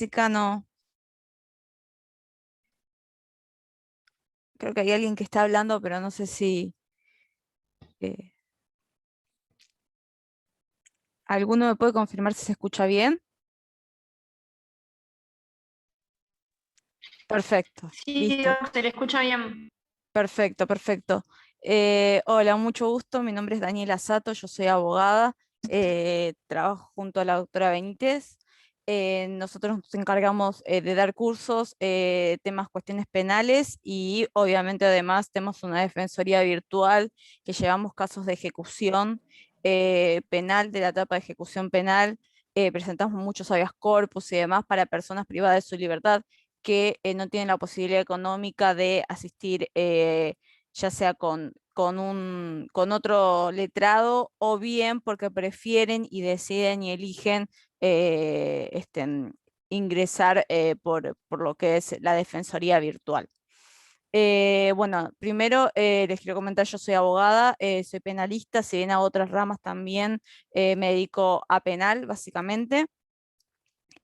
Jessica, no. Creo que hay alguien que está hablando, pero no sé si eh, alguno me puede confirmar si se escucha bien. Perfecto, Sí, listo. se le escucha bien. Perfecto, perfecto. Hola, mucho gusto. Mi nombre es Daniela Sato, yo soy abogada. Trabajo junto a la doctora Benítez. Nosotros nos encargamos de dar cursos, temas, cuestiones penales y obviamente además tenemos una defensoría virtual que llevamos casos de ejecución penal, de la etapa de ejecución penal. Presentamos muchos habeas corpus y demás para personas privadas de su libertad que no tienen la posibilidad económica de asistir, ya sea con otro letrado o bien porque prefieren y deciden y eligen ingresar por lo que es la defensoría virtual. Bueno, primero les quiero comentar, yo soy abogada, soy penalista, si bien hago otras ramas también, me dedico a penal básicamente.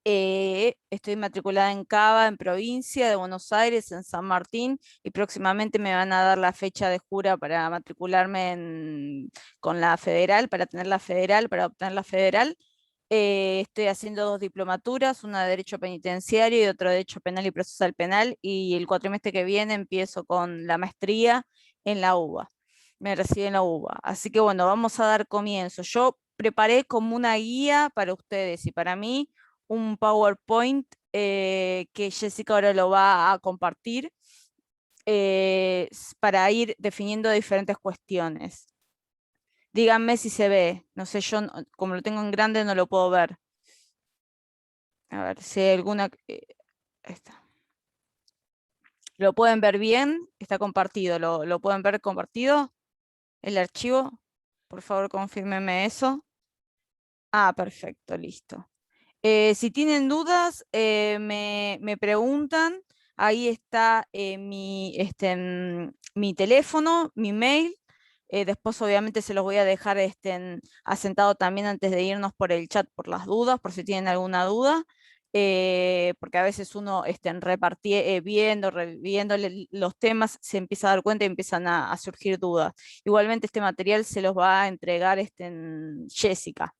Estoy matriculada en Cava, en provincia de Buenos Aires, en San Martín, y próximamente me van a dar la fecha de jura para matricularme con la federal, para tener la federal, para obtener la federal. Estoy haciendo dos diplomaturas, una de Derecho Penitenciario y otra de Derecho Penal y Procesal Penal, y el cuatrimestre que viene empiezo con la maestría en la UBA. Me recibí en la UBA. Así que bueno, vamos a dar comienzo. Yo preparé como una guía para ustedes y para mí un PowerPoint que Jessica ahora lo va a compartir para ir definiendo diferentes cuestiones. Díganme si se ve. No sé, yo como lo tengo en grande no lo puedo ver. A ver si hay alguna... ahí está. ¿Lo pueden ver bien? Está compartido. ¿Lo pueden ver compartido? El archivo. Por favor, confírmeme eso. Ah, perfecto, listo. Si tienen dudas, me preguntan. Ahí está mi teléfono, mi mail. Después, obviamente, se los voy a dejar asentado también antes de irnos por el chat por las dudas, por si tienen alguna duda. Porque a veces uno viendo, reviendo los temas, se empieza a dar cuenta y empiezan a surgir dudas. Igualmente, este material se los va a entregar Jessica,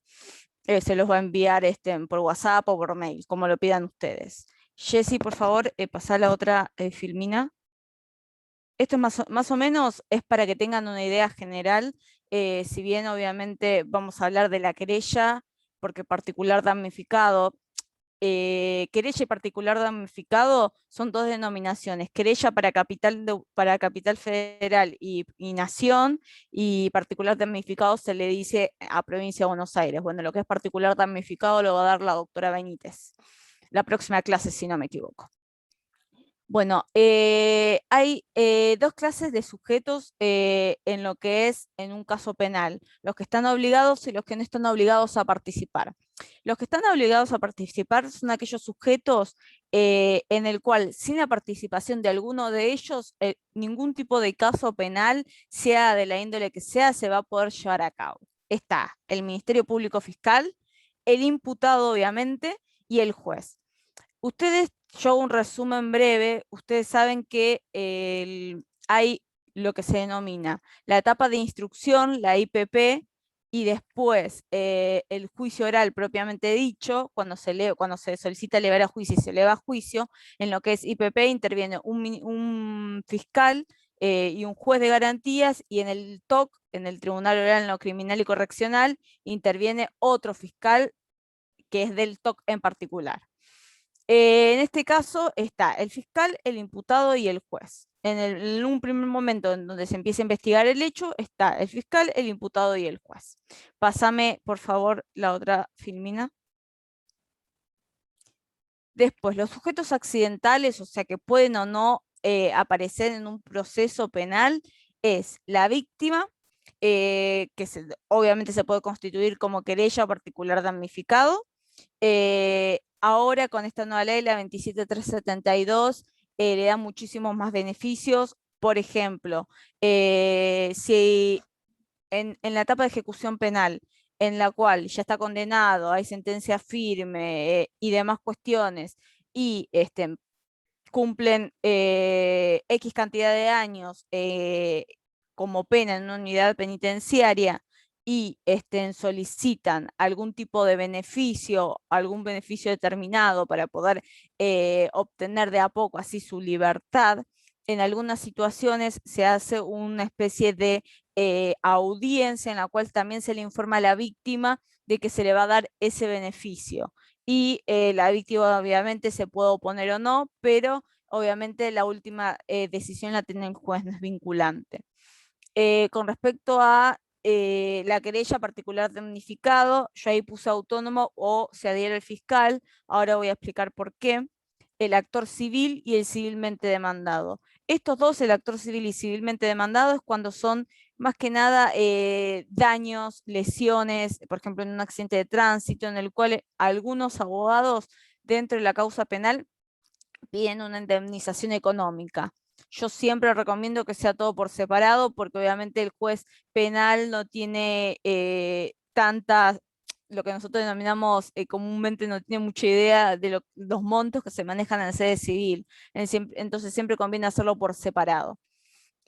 se los va a enviar por WhatsApp o por mail, como lo pidan ustedes. Jessy, por favor, pasá la otra filmina. Esto es más o menos es para que tengan una idea general, si bien obviamente vamos a hablar de la querella, porque particular damnificado, querella y particular damnificado son dos denominaciones. Querella para Capital Federal y Nación, y particular damnificado se le dice a Provincia de Buenos Aires. Bueno, lo que es particular damnificado lo va a dar la doctora Benítez, la próxima clase, si no me equivoco. Bueno, hay dos clases de sujetos en lo que es en un caso penal, los que están obligados y los que no están obligados a participar. Los que están obligados a participar son aquellos sujetos en el cual, sin la participación de alguno de ellos, ningún tipo de caso penal, sea de la índole que sea, se va a poder llevar a cabo. Está el Ministerio Público Fiscal, el imputado, obviamente, y el juez. Ustedes, yo hago un resumen breve, ustedes saben que hay lo que se denomina la etapa de instrucción, la IPP, y después el juicio oral propiamente dicho, cuando se solicita elevar a juicio y se eleva a juicio, en lo que es IPP interviene un fiscal y un juez de garantías, y en el TOC, en el Tribunal Oral en lo Criminal y Correccional, interviene otro fiscal que es del TOC en particular. En este caso está el fiscal, el imputado y el juez. En un primer momento en donde se empieza a investigar el hecho, está el fiscal, el imputado y el juez. Pásame, por favor, la otra filmina. Después, los sujetos accidentales, o sea, que pueden o no aparecer en un proceso penal, es la víctima, obviamente se puede constituir como querella o particular damnificado. Ahora con esta nueva ley, la 27372, le da muchísimos más beneficios. Por ejemplo, si en la etapa de ejecución penal en la cual ya está condenado, hay sentencia firme y demás cuestiones, y cumplen X cantidad de años como pena en una unidad penitenciaria y solicitan algún tipo de beneficio, algún beneficio determinado para poder obtener de a poco así su libertad, en algunas situaciones se hace una especie de audiencia en la cual también se le informa a la víctima de que se le va a dar ese beneficio. Y la víctima obviamente se puede oponer o no, pero obviamente la última decisión la tiene el juez, no es vinculante. Con respecto a la querella particular damnificado, yo ahí puse autónomo o se adhiere el fiscal, ahora voy a explicar por qué, el actor civil y el civilmente demandado. Estos dos, el actor civil y civilmente demandado, es cuando son más que nada daños, lesiones, por ejemplo, en un accidente de tránsito, en el cual algunos abogados dentro de la causa penal piden una indemnización económica. Yo siempre recomiendo que sea todo por separado, porque obviamente el juez penal no tiene tantas, lo que nosotros denominamos comúnmente, no tiene mucha idea de los montos que se manejan en sede civil. Entonces siempre conviene hacerlo por separado.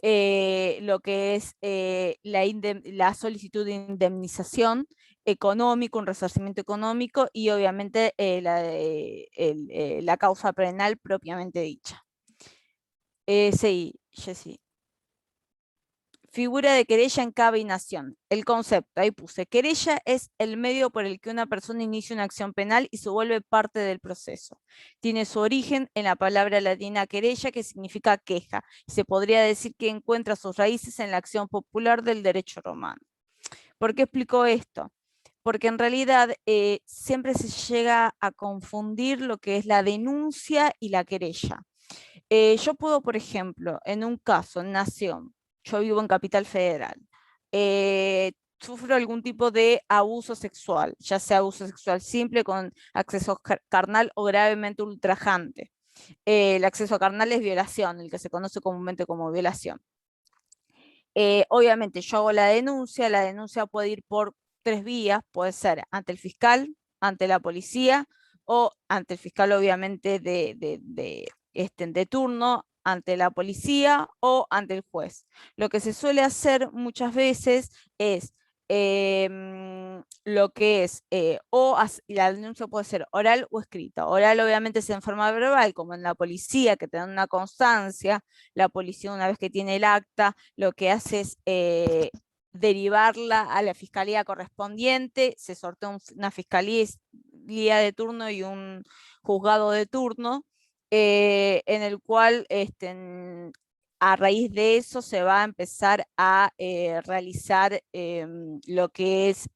Lo que es la solicitud de indemnización económico, un resarcimiento económico y obviamente la causa penal propiamente dicha. Sí, Jessy. Figura de querella en cada nación. El concepto, ahí puse, querella es el medio por el que una persona inicia una acción penal y se vuelve parte del proceso. Tiene su origen en la palabra latina querella, que significa queja. Se podría decir que encuentra sus raíces en la acción popular del derecho romano. ¿Por qué explico esto? Porque en realidad siempre se llega a confundir lo que es la denuncia y la querella. Yo puedo, por ejemplo, en un caso, en Nación, yo vivo en Capital Federal, sufro algún tipo de abuso sexual, ya sea abuso sexual simple con acceso carnal o gravemente ultrajante. El acceso carnal es violación, el que se conoce comúnmente como violación. Obviamente yo hago la denuncia puede ir por tres vías, puede ser ante el fiscal, ante la policía o ante el fiscal obviamente de turno, ante la policía o ante el juez. Lo que se suele hacer muchas veces es lo que es, la denuncia puede ser oral o escrita. Oral obviamente es en forma verbal, como en la policía, que te dan una constancia. La policía, una vez que tiene el acta, lo que hace es derivarla a la fiscalía correspondiente, se sortea una fiscalía de turno y un juzgado de turno, en el cual a raíz de eso se va a empezar a realizar lo que es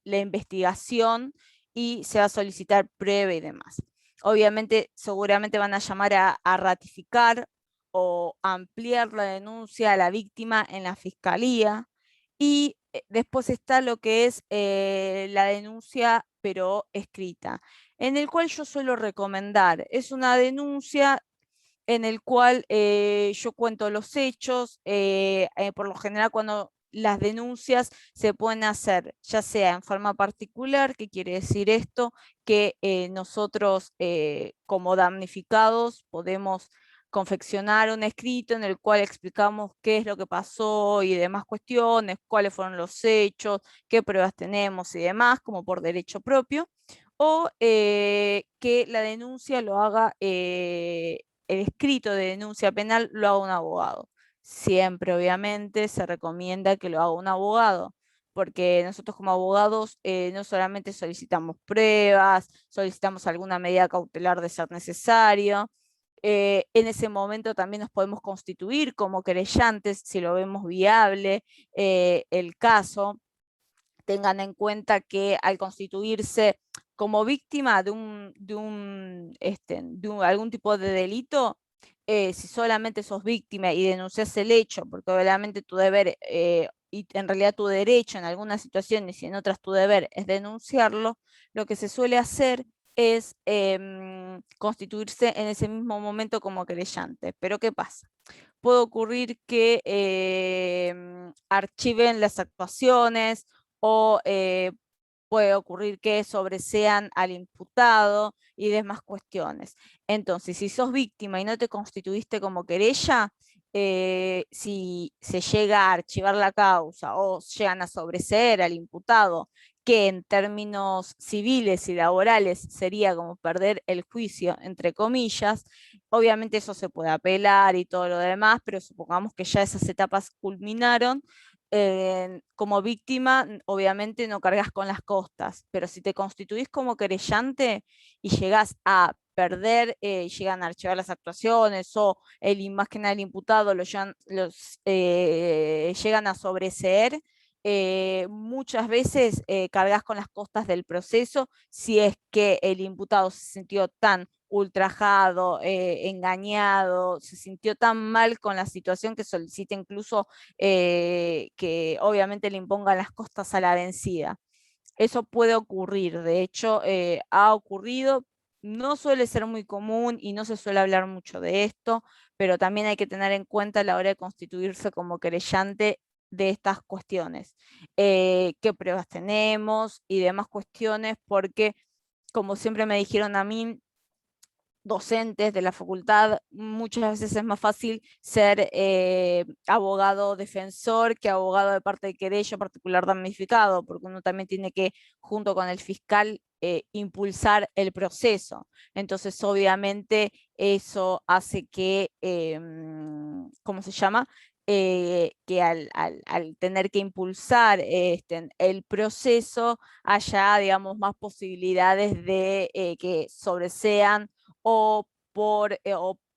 la investigación y se va a solicitar prueba y demás. Obviamente, seguramente van a llamar a ratificar o ampliar la denuncia a la víctima en la fiscalía. Y después está lo que es la denuncia, pero escrita, en el cual yo suelo recomendar. Es una denuncia en el cual yo cuento los hechos, por lo general cuando las denuncias se pueden hacer, ya sea en forma particular, ¿qué quiere decir esto? Que nosotros como damnificados podemos confeccionar un escrito en el cual explicamos qué es lo que pasó y demás cuestiones, cuáles fueron los hechos, qué pruebas tenemos y demás, como por derecho propio, o que la denuncia lo haga el escrito de denuncia penal lo haga un abogado. Siempre, obviamente, se recomienda que lo haga un abogado, porque nosotros como abogados no solamente solicitamos pruebas, solicitamos alguna medida cautelar de ser necesario. En ese momento también nos podemos constituir como querellantes si lo vemos viable el caso. Tengan en cuenta que al constituirse como víctima de algún tipo de delito, si solamente sos víctima y denuncias el hecho, porque obviamente tu deber y en realidad tu derecho en algunas situaciones y en otras tu deber es denunciarlo, lo que se suele hacer es constituirse en ese mismo momento como querellante. Pero ¿qué pasa? Puede ocurrir que archiven las actuaciones o puede ocurrir que sobresean al imputado y demás cuestiones. Entonces, si sos víctima y no te constituiste como querella, si se llega a archivar la causa o llegan a sobreseer al imputado, que en términos civiles y laborales sería como perder el juicio, entre comillas, obviamente eso se puede apelar y todo lo demás, pero supongamos que ya esas etapas culminaron. Como víctima, obviamente no cargas con las costas, pero si te constituís como querellante y llegás a perder, llegan a archivar las actuaciones o más que nada el imputado llegan a sobreseer, muchas veces cargas con las costas del proceso si es que el imputado se sintió tan ultrajado, engañado, se sintió tan mal con la situación que solicita incluso que obviamente le impongan las costas a la vencida. Eso puede ocurrir, de hecho ha ocurrido, no suele ser muy común y no se suele hablar mucho de esto, pero también hay que tener en cuenta a la hora de constituirse como querellante de estas cuestiones. ¿Qué pruebas tenemos y demás cuestiones? Porque, como siempre me dijeron a mí, docentes de la facultad, muchas veces es más fácil ser abogado defensor que abogado de parte de querella particular damnificado, porque uno también tiene que, junto con el fiscal, impulsar el proceso. Entonces, obviamente, eso hace que, ¿cómo se llama? Que al tener que impulsar el proceso haya, digamos, más posibilidades de que sobresean o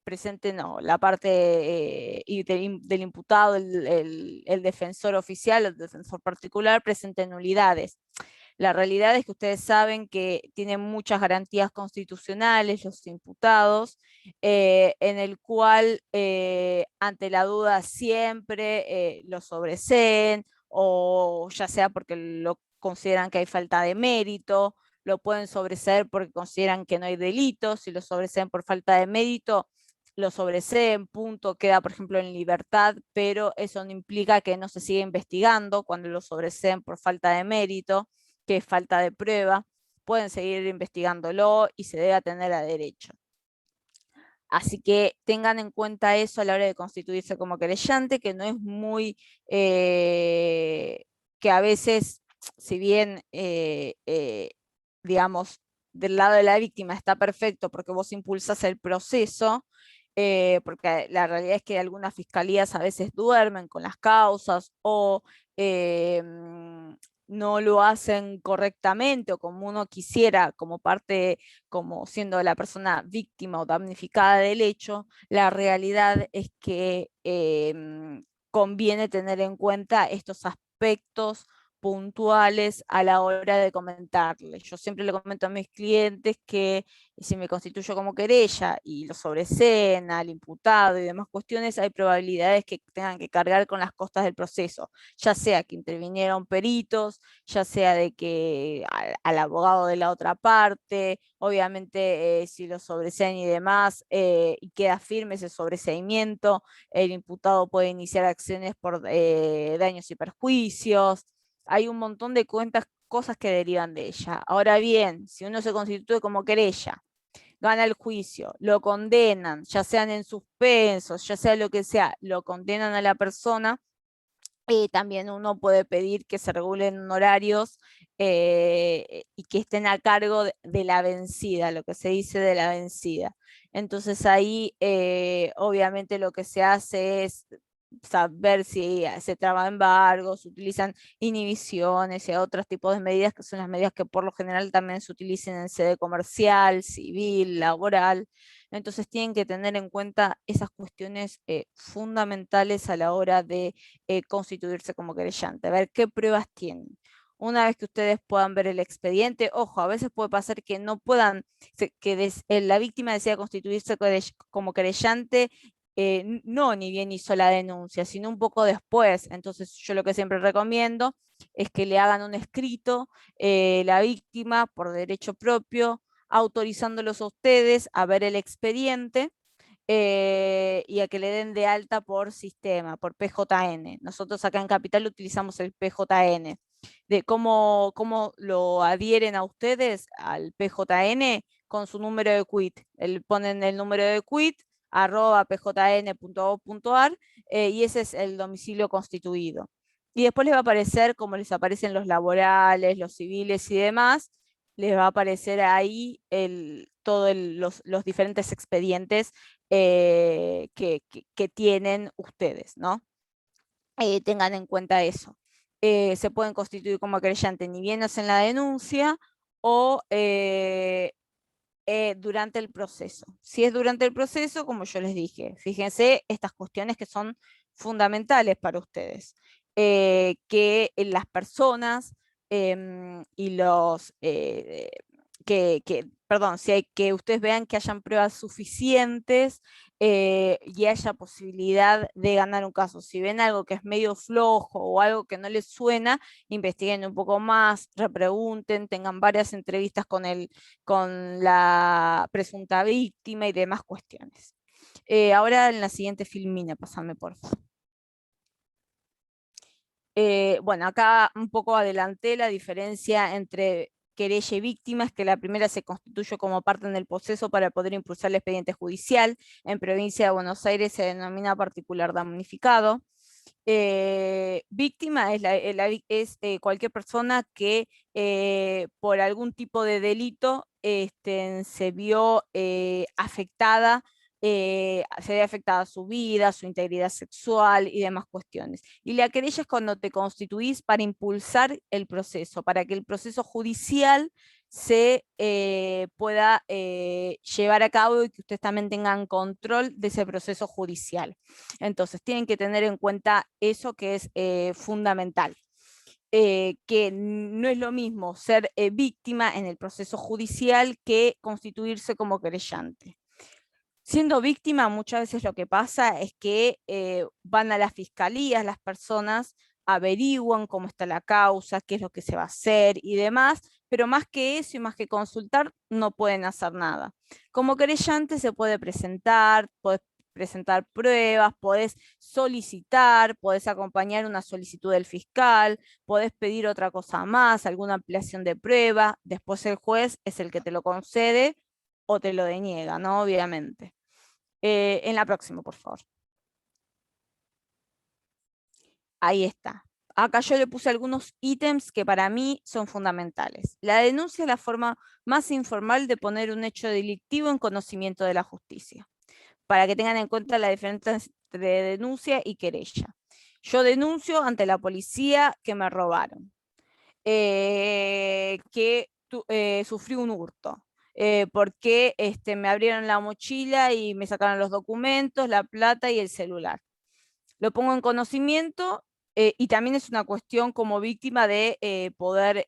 presenten no, la parte del imputado, el defensor oficial, el defensor particular, presenten nulidades. La realidad es que ustedes saben que tienen muchas garantías constitucionales los imputados, en el cual ante la duda siempre lo sobreseen, o ya sea porque lo consideran que hay falta de mérito, lo pueden sobreseer porque consideran que no hay delito, si lo sobreseen por falta de mérito, lo sobreseen, punto, queda por ejemplo en libertad, pero eso no implica que no se siga investigando cuando lo sobreseen por falta de mérito, que es falta de prueba, pueden seguir investigándolo y se debe atender a derecho. Así que tengan en cuenta eso a la hora de constituirse como querellante, que no es muy, que a veces, si bien, digamos, del lado de la víctima está perfecto porque vos impulsas el proceso, porque la realidad es que algunas fiscalías a veces duermen con las causas o no lo hacen correctamente o como uno quisiera, como parte, como siendo la persona víctima o damnificada del hecho, la realidad es que conviene tener en cuenta estos aspectos puntuales a la hora de comentarles. Yo siempre le comento a mis clientes que si me constituyo como querella y lo sobreseen al imputado y demás cuestiones, hay probabilidades que tengan que cargar con las costas del proceso, ya sea que intervinieron peritos, ya sea de que al abogado de la otra parte, obviamente si lo sobreseen y demás, y queda firme ese sobreseimiento, el imputado puede iniciar acciones por daños y perjuicios. Hay un montón de cosas que derivan de ella. Ahora bien, si uno se constituye como querella, gana el juicio, lo condenan, ya sean en suspensos, ya sea lo que sea, lo condenan a la persona, también uno puede pedir que se regulen honorarios y que estén a cargo de la vencida, lo que se dice de la vencida. Entonces ahí obviamente lo que se hace es saber si se traba embargos, se utilizan inhibiciones y otros tipos de medidas que son las medidas que por lo general también se utilizan en sede comercial, civil, laboral. Entonces tienen que tener en cuenta esas cuestiones fundamentales a la hora de constituirse como querellante, a ver qué pruebas tienen. Una vez que ustedes puedan ver el expediente, ojo, a veces puede pasar que no puedan, que la víctima decida constituirse como querellante, no ni bien hizo la denuncia, sino un poco después. Entonces yo lo que siempre recomiendo es que le hagan un escrito la víctima por derecho propio, autorizándolos a ustedes a ver el expediente y a que le den de alta por sistema, por PJN. Nosotros acá en Capital utilizamos el PJN. de cómo lo adhieren a ustedes al PJN con su número de quit. Ponen el número de quit @pjn.gov.ar y ese es el domicilio constituido. Y después les va a aparecer, como les aparecen los laborales, los civiles y demás, les va a aparecer ahí todos los diferentes expedientes que tienen ustedes, ¿no? Tengan en cuenta eso. Se pueden constituir como querellante ni bien hacen la denuncia o durante el proceso. Si es durante el proceso, como yo les dije, fíjense estas cuestiones que son fundamentales para ustedes, que las personas y perdón, si hay que ustedes vean que hayan pruebas suficientes y haya posibilidad de ganar un caso. Si ven algo que es medio flojo o algo que no les suena, investiguen un poco más, repregunten, tengan varias entrevistas con la presunta víctima y demás cuestiones. Ahora en la siguiente filmina, pasame por favor. Bueno, acá un poco adelanté la diferencia entre querella y víctima, es que la primera se constituye como parte en el proceso para poder impulsar el expediente judicial. En provincia de Buenos Aires se denomina particular damnificado. Víctima es cualquier persona que por algún tipo de delito se vio afectada, se ve afectada su vida, su integridad sexual y demás cuestiones. Y la querella es cuando te constituís para impulsar el proceso, para que el proceso judicial se pueda llevar a cabo y que ustedes también tengan control de ese proceso judicial. Entonces, tienen que tener en cuenta eso que es fundamental. Que no es lo mismo ser víctima en el proceso judicial que constituirse como querellante. Siendo víctima, muchas veces lo que pasa es que van a las fiscalías las personas, averiguan cómo está la causa, qué es lo que se va a hacer y demás, pero más que eso y más que consultar, no pueden hacer nada. Como querellante se puede presentar, podés presentar pruebas, podés solicitar, podés acompañar una solicitud del fiscal, podés pedir otra cosa más, alguna ampliación de prueba, después el juez es el que te lo concede o te lo deniega, ¿no? Obviamente. En la próxima, por favor. Ahí está. Acá yo le puse algunos ítems que para mí son fundamentales. La denuncia es la forma más informal de poner un hecho delictivo en conocimiento de la justicia. Para que tengan en cuenta la diferencia entre denuncia y querella. Yo denuncio ante la policía que me robaron, que sufrí un hurto, porque me abrieron la mochila y me sacaron los documentos, la plata y el celular. Lo pongo en conocimiento y también es una cuestión como víctima de poder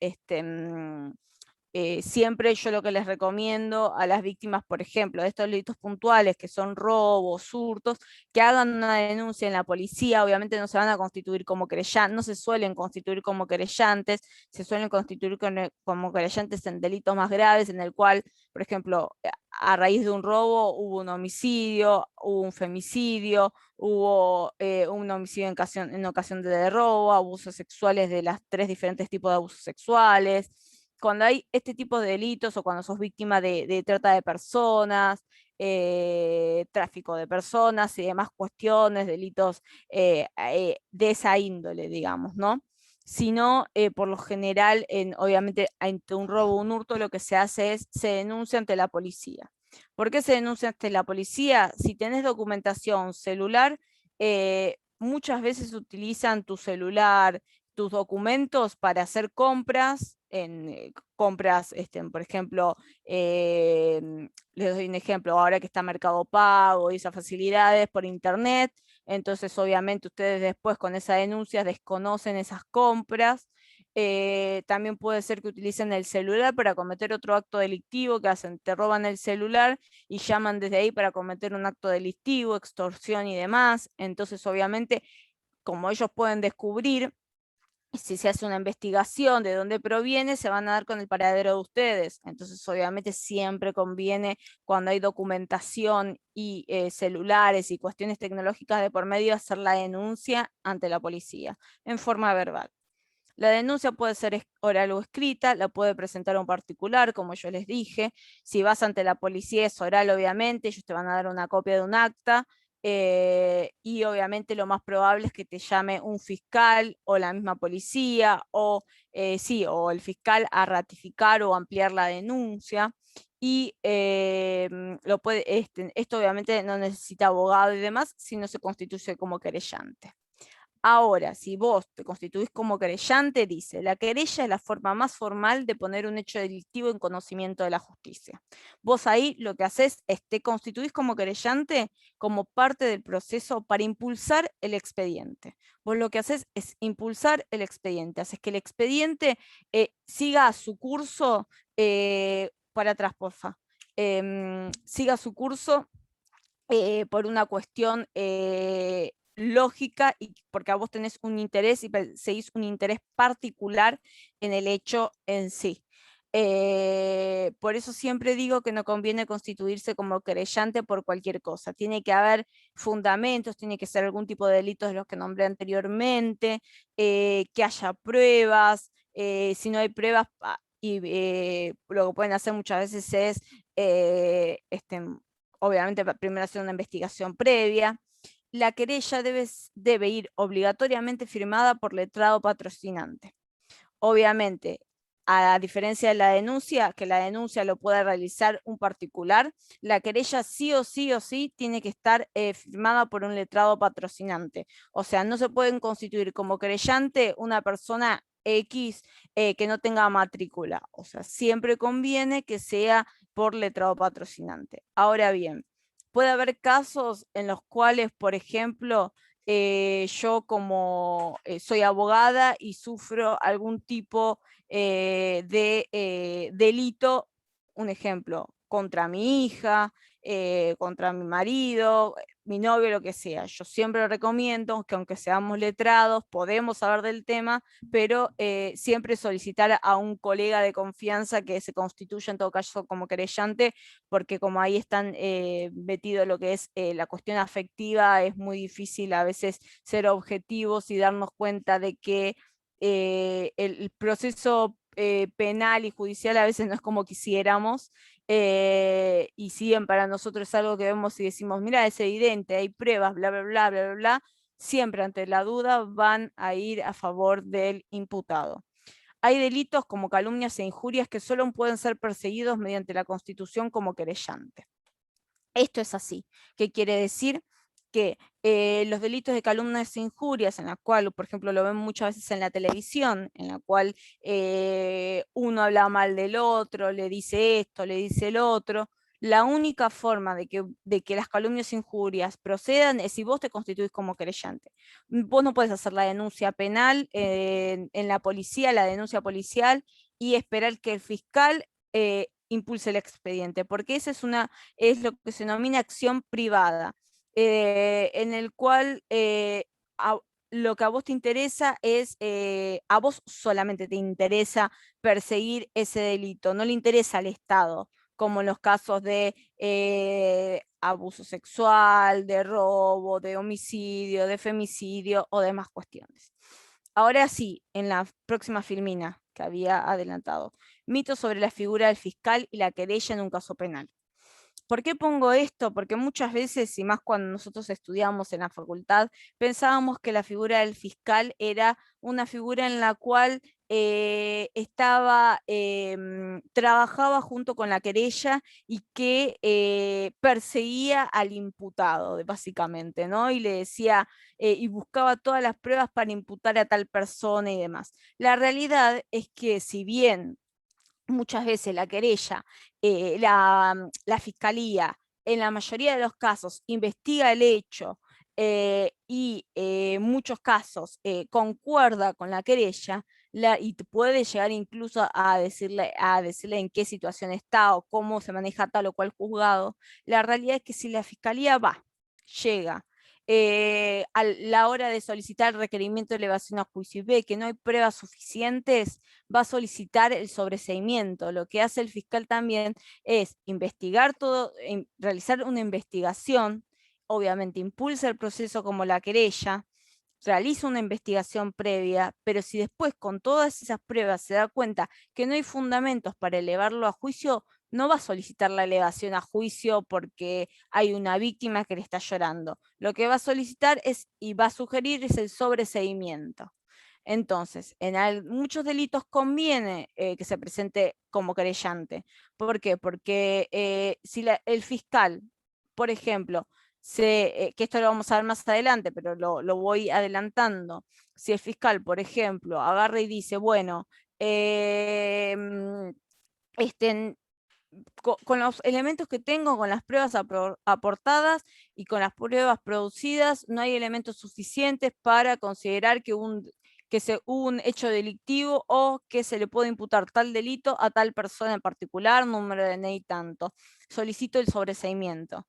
siempre yo lo que les recomiendo a las víctimas, por ejemplo, de estos delitos puntuales que son robos, hurtos, que hagan una denuncia en la policía. Obviamente no se van a constituir como querellantes, no se suelen constituir como querellantes, se suelen constituir como querellantes en delitos más graves, en el cual, por ejemplo, a raíz de un robo hubo un homicidio, hubo un femicidio, hubo un homicidio en ocasión de robo, abusos sexuales de las 3 diferentes tipos de abusos sexuales. Cuando hay este tipo de delitos o cuando sos víctima de trata de personas, tráfico de personas y demás cuestiones, delitos de esa índole, digamos, ¿no? Sino, por lo general, obviamente, ante un robo o un hurto, lo que se hace es, se denuncia ante la policía. ¿Por qué se denuncia ante la policía? Si tenés documentación celular, muchas veces utilizan tu celular, tus documentos para hacer compras, compras, por ejemplo, les doy un ejemplo, ahora que está Mercado Pago y esas facilidades por internet, entonces obviamente ustedes después con esa denuncia desconocen esas compras. También puede ser que utilicen el celular para cometer otro acto delictivo, que hacen, te roban el celular y llaman desde ahí para cometer un acto delictivo, extorsión y demás. Entonces obviamente, como ellos pueden descubrir, si se hace una investigación de dónde proviene, se van a dar con el paradero de ustedes. Entonces, obviamente, siempre conviene cuando hay documentación y celulares y cuestiones tecnológicas de por medio, hacer la denuncia ante la policía en forma verbal. La denuncia puede ser oral o escrita, la puede presentar un particular, como yo les dije. Si vas ante la policía es oral, obviamente, ellos te van a dar una copia de un acta, y obviamente lo más probable es que te llame un fiscal o la misma policía, o sí, o el fiscal a ratificar o ampliar la denuncia. Y esto obviamente no necesita abogado y demás, si no se constituye como querellante. Ahora, si vos te constituís como querellante, dice, la querella es la forma más formal de poner un hecho delictivo en conocimiento de la justicia. Vos ahí lo que haces es te constituís como querellante como parte del proceso para impulsar el expediente. Vos lo que haces es impulsar el expediente, haces que el expediente siga su curso, para atrás, porfa, siga su curso por una cuestión lógica y porque a vos tenés un interés y seguís un interés particular en el hecho en sí. Por eso siempre digo que no conviene constituirse como querellante por cualquier cosa. Tiene que haber fundamentos, tiene que ser algún tipo de delitos de los que nombré anteriormente, que haya pruebas. Si no hay pruebas, lo que pueden hacer muchas veces es obviamente primero hacer una investigación previa. La querella debe ir obligatoriamente firmada por letrado patrocinante. Obviamente, a diferencia de la denuncia, que la denuncia lo puede realizar un particular, la querella sí o sí tiene que estar firmada por un letrado patrocinante. O sea, no se pueden constituir como querellante una persona X que no tenga matrícula. O sea, siempre conviene que sea por letrado patrocinante. Ahora bien, puede haber casos en los cuales, por ejemplo, yo como soy abogada y sufro algún tipo de delito, un ejemplo, contra mi hija, contra mi marido, mi novio, lo que sea. Yo siempre recomiendo que aunque seamos letrados, podemos saber del tema, pero siempre solicitar a un colega de confianza que se constituya en todo caso como querellante, porque como ahí están metido lo que es la cuestión afectiva, es muy difícil a veces ser objetivos y darnos cuenta de que el proceso penal y judicial a veces no es como quisiéramos, y si bien para nosotros es algo que vemos y decimos, mira, es evidente, hay pruebas, bla, bla, bla, bla, bla, bla, siempre ante la duda van a ir a favor del imputado. Hay delitos como calumnias e injurias que solo pueden ser perseguidos mediante la Constitución como querellante. Esto es así. ¿Qué quiere decir? Que los delitos de calumnias e injurias, en la cual, por ejemplo, lo ven muchas veces en la televisión, en la cual uno habla mal del otro, le dice esto, le dice el otro, la única forma de que las calumnias e injurias procedan es si vos te constituís como querellante. Vos no podés hacer la denuncia penal en la policía, la denuncia policial, y esperar que el fiscal impulse el expediente, porque esa es lo que se denomina acción privada, en el cual lo que a vos te interesa es, a vos solamente te interesa perseguir ese delito, no le interesa al Estado, como en los casos de abuso sexual, de robo, de homicidio, de femicidio o demás cuestiones. Ahora sí, en la próxima filmina que había adelantado, mitos sobre la figura del fiscal y la querella en un caso penal. ¿Por qué pongo esto? Porque muchas veces, y más cuando nosotros estudiamos en la facultad, pensábamos que la figura del fiscal era una figura en la cual trabajaba junto con la querella y que perseguía al imputado, básicamente, ¿no? Y le decía, y buscaba todas las pruebas para imputar a tal persona y demás. La realidad es que si bien muchas veces la querella, la fiscalía, en la mayoría de los casos, investiga el hecho y en muchos casos concuerda con la querella y puede llegar incluso a decirle en qué situación está o cómo se maneja tal o cual juzgado. La realidad es que si la fiscalía llega a la hora de solicitar el requerimiento de elevación a juicio y ve que no hay pruebas suficientes, va a solicitar el sobreseimiento. Lo que hace el fiscal también es investigar todo, realizar una investigación, obviamente impulsa el proceso como la querella, realiza una investigación previa, pero si después con todas esas pruebas se da cuenta que no hay fundamentos para elevarlo a juicio, no va a solicitar la elevación a juicio porque hay una víctima que le está llorando. Lo que va a solicitar y va a sugerir es el sobreseimiento. Entonces, en muchos delitos conviene que se presente como querellante. ¿Por qué? Porque si el fiscal, por ejemplo, que esto lo vamos a ver más adelante, pero lo voy adelantando, si el fiscal, por ejemplo, agarra y dice, bueno, este, con los elementos que tengo, con las pruebas aportadas y con las pruebas producidas, no hay elementos suficientes para considerar que hubo un hecho delictivo o que se le puede imputar tal delito a tal persona en particular, número de DNI tanto. Solicito el sobreseimiento.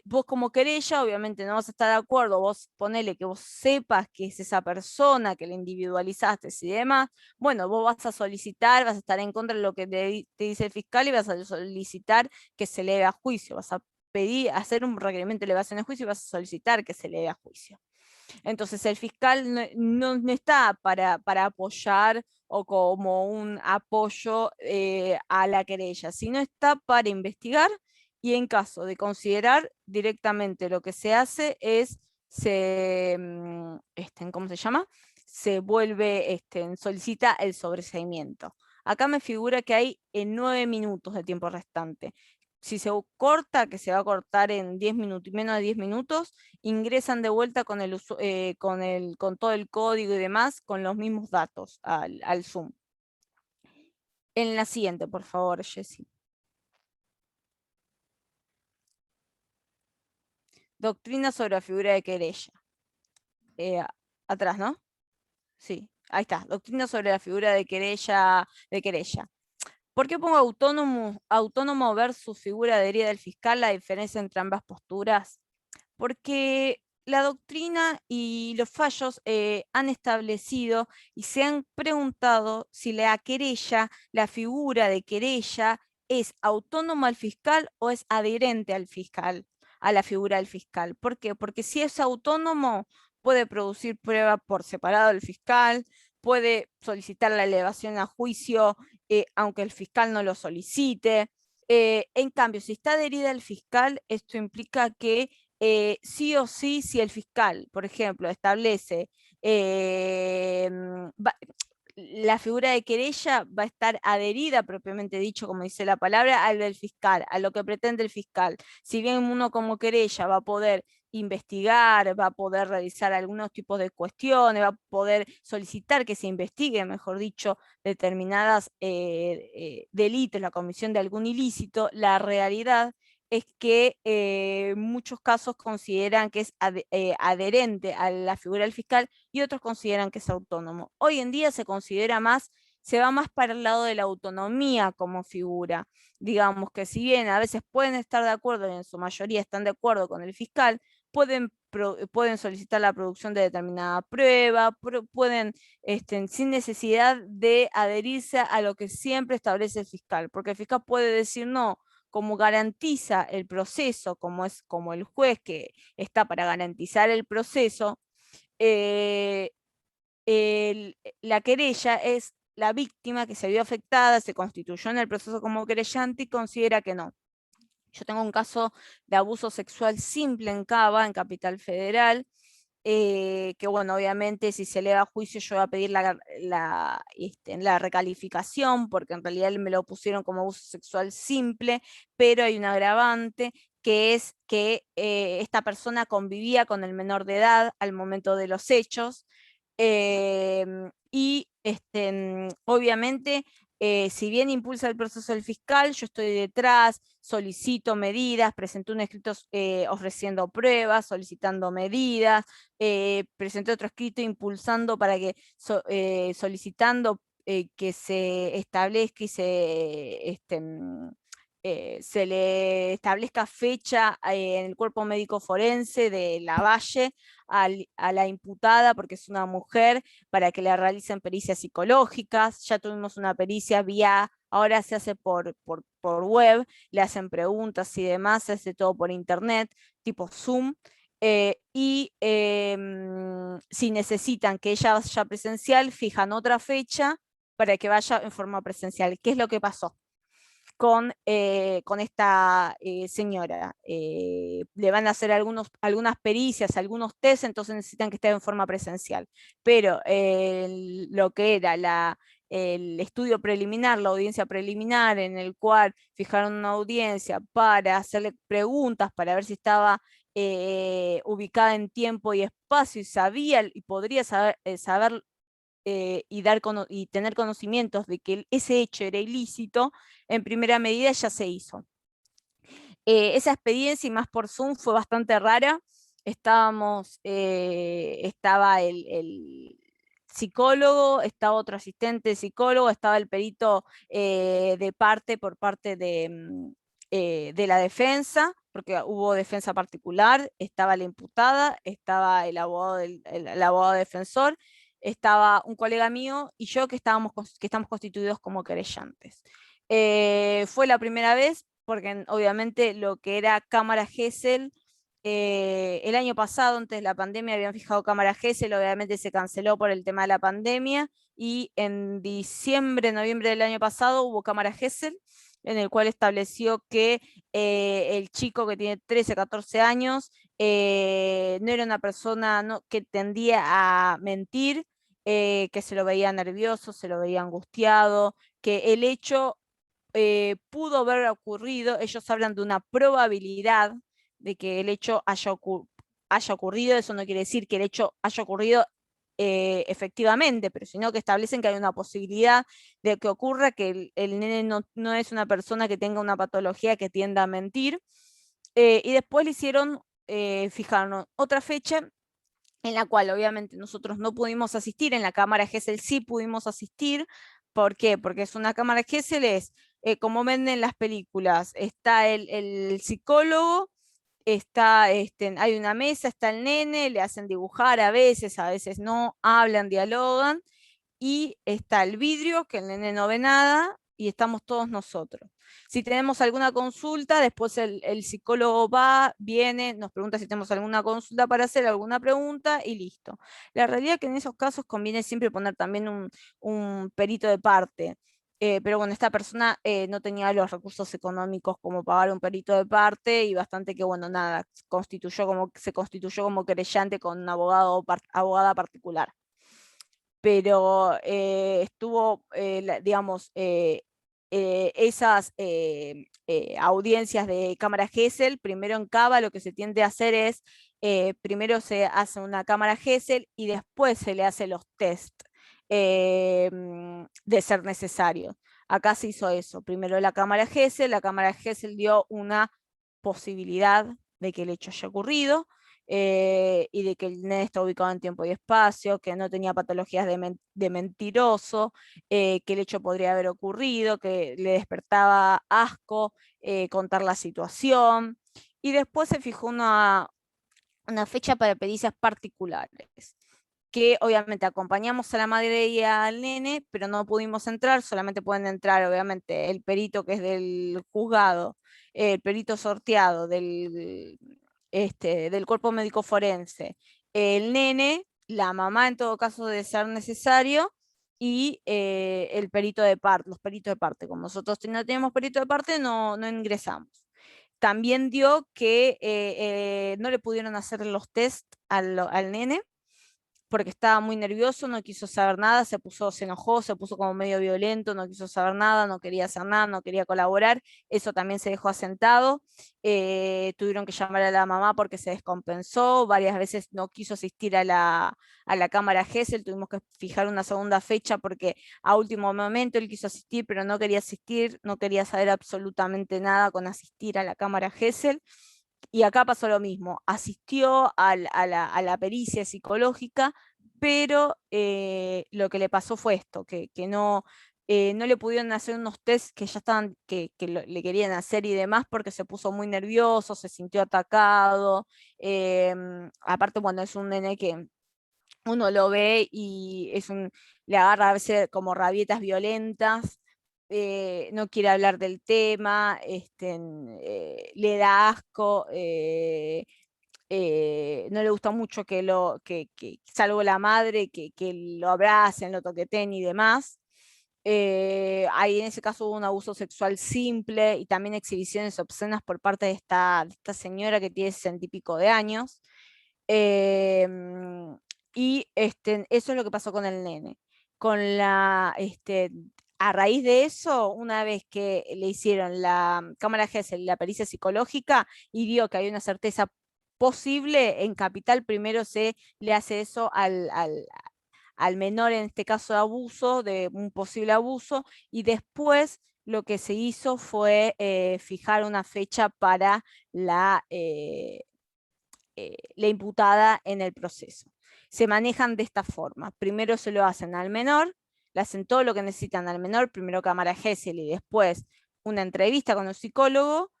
Vos como querella, obviamente no vas a estar de acuerdo, vos ponele que vos sepas que es esa persona, que la individualizaste y demás, bueno, vos vas a solicitar, vas a estar en contra de lo que te dice el fiscal y vas a solicitar que se eleve a juicio, vas a pedir, hacer un requerimiento de elevación a juicio y vas a solicitar que se eleve a juicio. Entonces el fiscal no está para apoyar o como un apoyo a la querella, sino está para investigar y en caso de considerar directamente lo que se hace es, ¿cómo se llama? Se vuelve, solicita el sobreseimiento. Acá me figura que hay 9 minutos de tiempo restante. Si se corta, que se va a cortar en 10 minutos, menos de 10 minutos, ingresan de vuelta con todo el código y demás, con los mismos datos al Zoom. En la siguiente, por favor, Jessy. Doctrina sobre la figura de querella. Atrás, ¿no? Sí, ahí está. Doctrina sobre la figura de querella. ¿Por qué pongo autónomo versus figura adherida del fiscal? La diferencia entre ambas posturas. Porque la doctrina y los fallos han establecido y se han preguntado si la querella, la figura de querella, es autónoma al fiscal o es adherente al fiscal, a la figura del fiscal. ¿Por qué? Porque si es autónomo, puede producir prueba por separado del fiscal, puede solicitar la elevación a juicio, aunque el fiscal no lo solicite. En cambio, si está adherida al fiscal, esto implica que sí o sí, si el fiscal, por ejemplo, establece la figura de querella va a estar adherida, propiamente dicho, como dice la palabra, al del fiscal, a lo que pretende el fiscal. Si bien uno como querella va a poder investigar, va a poder realizar algunos tipos de cuestiones, va a poder solicitar que se investigue, mejor dicho, determinadas delitos, la comisión de algún ilícito, la realidad es que muchos casos consideran que es adherente a la figura del fiscal y otros consideran que es autónomo. Hoy en día se va más para el lado de la autonomía como figura. Digamos que si bien a veces pueden estar de acuerdo y en su mayoría están de acuerdo con el fiscal, pueden solicitar la producción de determinada prueba, pueden, sin necesidad de adherirse a lo que siempre establece el fiscal, porque el fiscal puede decir no, como garantiza el proceso, como es como el juez que está para garantizar el proceso, eh, la querella es la víctima que se vio afectada, se constituyó en el proceso como querellante y considera que no. Yo tengo un caso de abuso sexual simple en Cava, en Capital Federal, que bueno, obviamente si se eleva a juicio yo voy a pedir la recalificación, porque en realidad me lo pusieron como abuso sexual simple, pero hay un agravante que es que esta persona convivía con el menor de edad al momento de los hechos, y obviamente si bien impulsa el proceso del fiscal, yo estoy detrás, solicito medidas, presento un escrito ofreciendo pruebas, solicitando medidas, presenté otro escrito impulsando para que, solicitando que se establezca y se le establezca fecha en el cuerpo médico forense de Lavalle a la imputada, porque es una mujer, para que le realicen pericias psicológicas. Ya tuvimos una pericia ahora se hace por web, le hacen preguntas y demás, se hace todo por internet, tipo Zoom. Si necesitan que ella vaya presencial, fijan otra fecha para que vaya en forma presencial. ¿Qué es lo que pasó con esta señora? Le van a hacer algunas pericias, algunos test, entonces necesitan que esté en forma presencial. Pero lo que era el estudio preliminar, la audiencia preliminar, en el cual fijaron una audiencia para hacerle preguntas, para ver si estaba ubicada en tiempo y espacio y sabía y podría saber y tener conocimientos de que ese hecho era ilícito, en primera medida ya se hizo. Esa experiencia, y más por Zoom, fue bastante rara. Estaba el psicólogo, estaba otro asistente psicólogo, estaba el perito por parte de la defensa, porque hubo defensa particular, estaba la imputada, estaba el abogado defensor, estaba un colega mío y yo que estamos constituidos como querellantes. Fue la primera vez, porque obviamente lo que era cámara Gesell, el año pasado, antes de la pandemia, habían fijado cámara Gesell, obviamente se canceló por el tema de la pandemia, y en diciembre, noviembre del año pasado hubo cámara Gesell, en el cual estableció que el chico que tiene 13, 14 años no era una persona que tendía a mentir, que se lo veía nervioso, se lo veía angustiado, que el hecho pudo haber ocurrido. Ellos hablan de una probabilidad de que el hecho haya ocurrido. Eso no quiere decir que el hecho haya ocurrido efectivamente, pero sino que establecen que hay una posibilidad de que ocurra, que el nene no es una persona que tenga una patología que tienda a mentir. Y después le fijaron otra fecha en la cual obviamente nosotros no pudimos asistir. En la cámara Gesell sí pudimos asistir. ¿Por qué? Porque es una cámara Gesell, como ven en las películas, está el psicólogo, hay una mesa, está el nene, le hacen dibujar a veces no, hablan, dialogan, y está el vidrio, que el nene no ve nada, y estamos todos nosotros. Si tenemos alguna consulta, después el psicólogo viene, nos pregunta si tenemos alguna consulta para hacer, alguna pregunta, y listo. La realidad es que en esos casos conviene siempre poner también un perito de parte. Pero bueno, esta persona no tenía los recursos económicos como pagar un perito de parte, y bastante que, bueno, nada, se constituyó como querellante con un abogada particular. Pero digamos, esas audiencias de cámara Gesell, primero en Cava lo que se tiende a hacer es, primero se hace una cámara Gesell y después se le hace los test de ser necesario. Acá se hizo eso, primero la cámara Gesell dio una posibilidad de que el hecho haya ocurrido, y de que el nene está ubicado en tiempo y espacio, que no tenía patologías de mentiroso, que el hecho podría haber ocurrido, que le despertaba asco contar la situación. Y después se fijó una fecha para pericias particulares, que obviamente acompañamos a la madre y al nene, pero no pudimos entrar. Solamente pueden entrar obviamente el perito que es del juzgado, el perito sorteado del cuerpo médico forense, el nene, la mamá en todo caso de ser necesario, y los peritos de parte. Como nosotros no tenemos perito de parte, no ingresamos. También dio que no le pudieron hacer los test al nene, porque estaba muy nervioso, no quiso saber nada, se enojó, se puso como medio violento, no quiso saber nada, no quería hacer nada, no quería colaborar. Eso también se dejó asentado. Tuvieron que llamar a la mamá porque se descompensó, varias veces no quiso asistir a la cámara Gesell, tuvimos que fijar una segunda fecha porque a último momento él quiso asistir, pero no quería asistir, no quería saber absolutamente nada con asistir a la cámara Gesell. Y acá pasó lo mismo, asistió a la pericia psicológica, pero lo que le pasó fue esto, que no le pudieron hacer unos test que ya estaban, le querían hacer y demás, porque se puso muy nervioso, se sintió atacado. Aparte, bueno, es un nene que uno lo ve y le agarra a veces como rabietas violentas, no quiere hablar del tema, le da asco, no le gusta mucho que salvo la madre, que lo abracen, lo toqueten y demás. Ahí en ese caso hubo un abuso sexual simple y también exhibiciones obscenas por parte de esta señora que tiene 60 y pico de años. Eso es lo que pasó con el nene. A raíz de eso, una vez que le hicieron la cámara Gesell, la pericia psicológica, y vio que había una certeza posible, en Capital primero se le hace eso al menor, en este caso de abuso, de un posible abuso, y después lo que se hizo fue fijar una fecha para la imputada en el proceso. Se manejan de esta forma. Primero se lo hacen al menor, le hacen todo lo que necesitan al menor, primero cámara Gesell y después una entrevista con un psicólogo,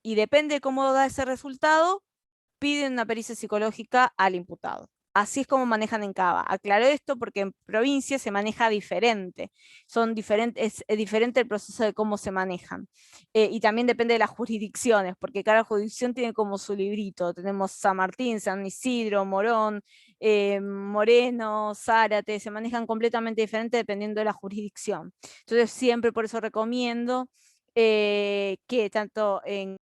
y depende de cómo da ese resultado, piden una pericia psicológica al imputado. Así es como manejan en Cava. Aclaro esto porque en provincia se maneja diferente. Es diferente el proceso de cómo se manejan. Y también depende de las jurisdicciones, porque cada jurisdicción tiene como su librito. Tenemos San Martín, San Isidro, Morón, Moreno, Zárate, se manejan completamente diferente dependiendo de la jurisdicción. Entonces siempre por eso recomiendo que tanto en